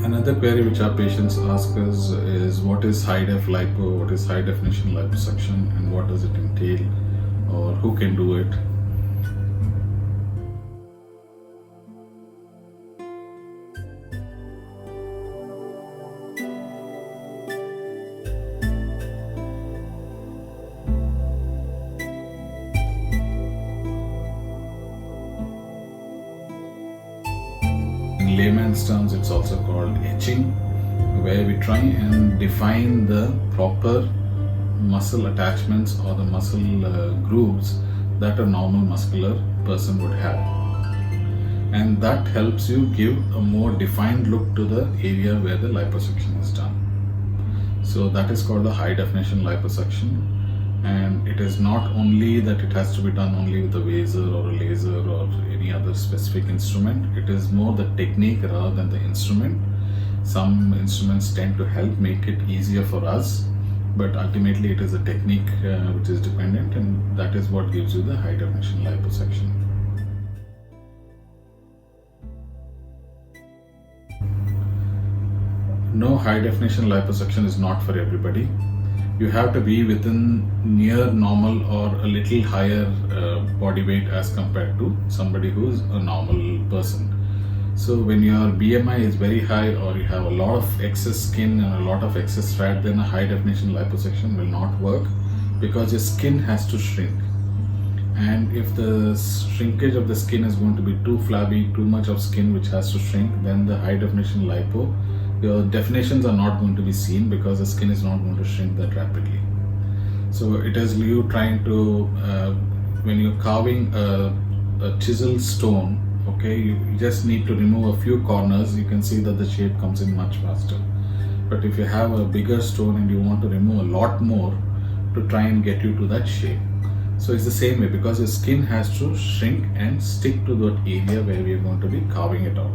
Another query which our patients ask us is what is high def lipo, what is high definition liposuction, and what does it entail, or who can do it. In layman's terms, it's also called etching, where we try and define the proper muscle attachments or the muscle grooves that a normal muscular person would have. And that helps you give a more defined look to the area where the liposuction is done. So that is called a high definition liposuction. And it is not only that it has to be done only with a Vaser or a laser or any other specific instrument. It is more the technique rather than the instrument. Some instruments tend to help make it easier for us, but ultimately it is a technique which is dependent, and that is what gives you the high definition liposuction. No, high definition liposuction is not for everybody. You have to be within near normal or a little higher body weight as compared to somebody who is a normal person. So when your BMI is very high or you have a lot of excess skin and a lot of excess fat, then a high definition liposuction will not work because your skin has to shrink. And if the shrinkage of the skin is going to be too flabby, too much of skin which has to shrink, then the high definition lipo, your definitions are not going to be seen because the skin is not going to shrink that rapidly. So it is you trying to, when you're carving a chisel stone, okay, you just need to remove a few corners. You can see that the shape comes in much faster. But if you have a bigger stone and you want to remove a lot more to try and get you to that shape. So it's the same way, because your skin has to shrink and stick to that area where we are going to be carving it out.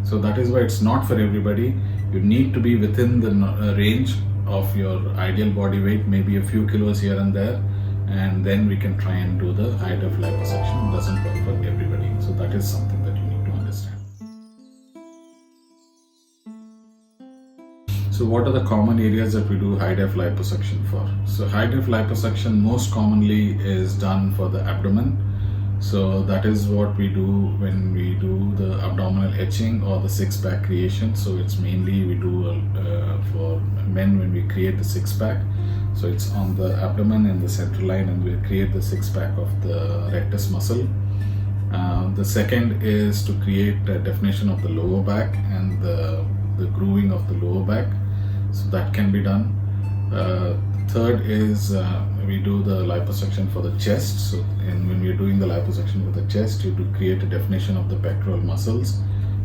So that is why it's not for everybody. You need to be within the range of your ideal body weight, maybe a few kilos here and there, and then we can try and do the high def liposuction. It doesn't work for everybody. So that is something that you need to understand. So what are the common areas that we do high def liposuction for? So high def liposuction most commonly is done for the abdomen. So that is what we do when we do the abdominal etching or the six-pack creation. So it's mainly we do for men when we create the six-pack. So it's on the abdomen and the central line, and we create the six-pack of the rectus muscle. The second is to create a definition of the lower back and the grooving of the lower back. So that can be done. Third is we do the liposuction for the chest. So when we are doing the liposuction for the chest, you do create a definition of the pectoral muscles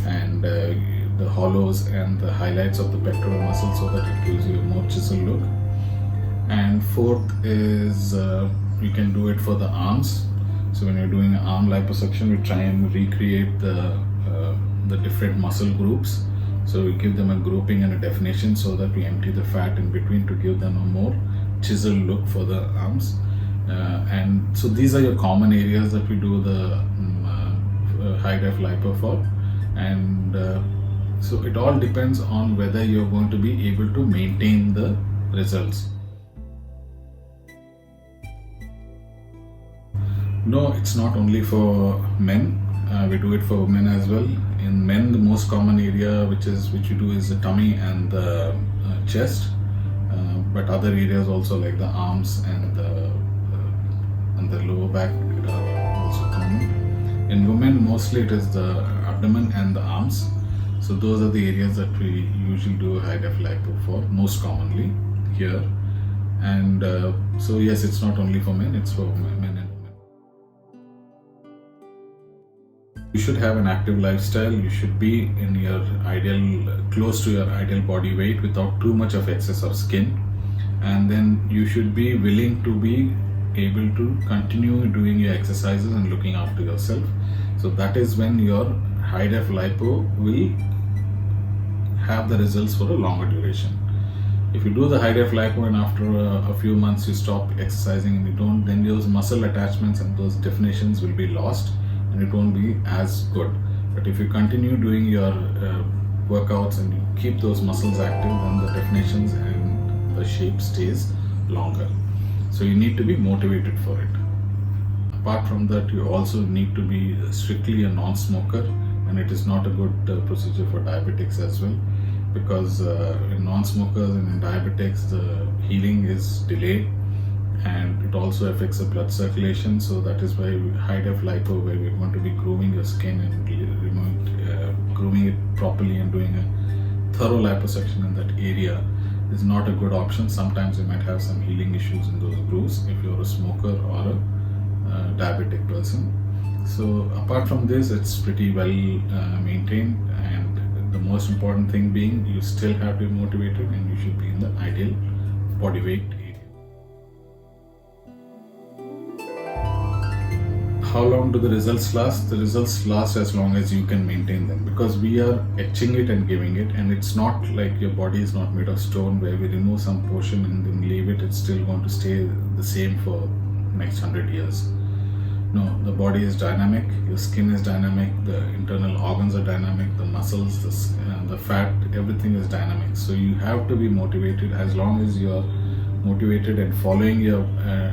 and the hollows and the highlights of the pectoral muscles, so that it gives you a more chisel look. And fourth is we can do it for the arms. So when you're doing an arm liposuction, we try and recreate the different muscle groups. So we give them a grouping and a definition so that we empty the fat in between to give them a more chisel look for the arms. And so these are your common areas that we do the high def lipo for. And so it all depends on whether you're going to be able to maintain the results. No, it's not only for men. We do it for women as well. In men, the most common area which we do is the tummy and the chest, but other areas also like the arms and the lower back are also common. In women, mostly it is the abdomen and the arms. So those are the areas that we usually do high def lipo for most commonly here. And so yes, it's not only for men, it's for men and women. You should have an active lifestyle. You should be in your close to your ideal body weight without too much of excess of skin. And then you should be willing to be able to continue doing your exercises and looking after yourself. So that is when your high def lipo will have the results for a longer duration. If you do the high ref lipo and after a few months you stop exercising and you don't, then those muscle attachments and those definitions will be lost and it won't be as good. But if you continue doing your workouts and you keep those muscles active, then the definitions and the shape stays longer. So you need to be motivated for it. Apart from that, you also need to be strictly a non-smoker, and it is not a good procedure for diabetics as well, because in non-smokers and in diabetics the healing is delayed and it also affects the blood circulation. So that is why high def lipo, where we're going to be grooming your skin and grooming it properly and doing a thorough liposuction in that area, is not a good option. Sometimes you might have some healing issues in those grooves if you're a smoker or a diabetic person. So apart from this, it's pretty well maintained, and the most important thing being you still have to be motivated and you should be in the ideal body weight area. How long do the results last? The results last as long as you can maintain them, because we are etching it and giving it, and it's not like your body is not made of stone where we remove some portion and then leave it, it's still going to stay the same for next 100 years. No, the body is dynamic, your skin is dynamic, the internal organs are dynamic, the muscles, the fat, everything is dynamic. So you have to be motivated. As long as you are motivated and following your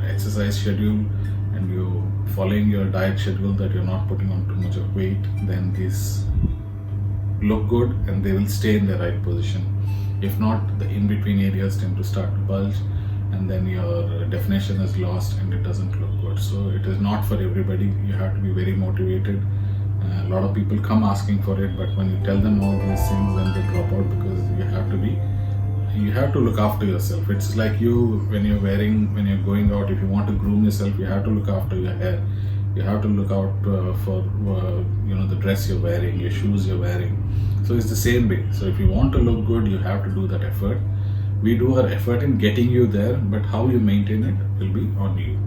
exercise schedule and you following your diet schedule, that you're not putting on too much of weight, then these look good and they will stay in the right position. If not, the in-between areas tend to start to bulge, and then your definition is lost and it doesn't look good. So it is not for everybody. You have to be very motivated. A lot of people come asking for it, but when you tell them all these things, then they drop out, because you have to look after yourself. It's like when you're going out, if you want to groom yourself, you have to look after your hair. You have to look out for the dress you're wearing, your shoes you're wearing. So it's the same way. So if you want to look good, you have to do that effort. We do our effort in getting you there, but how you maintain it will be on you.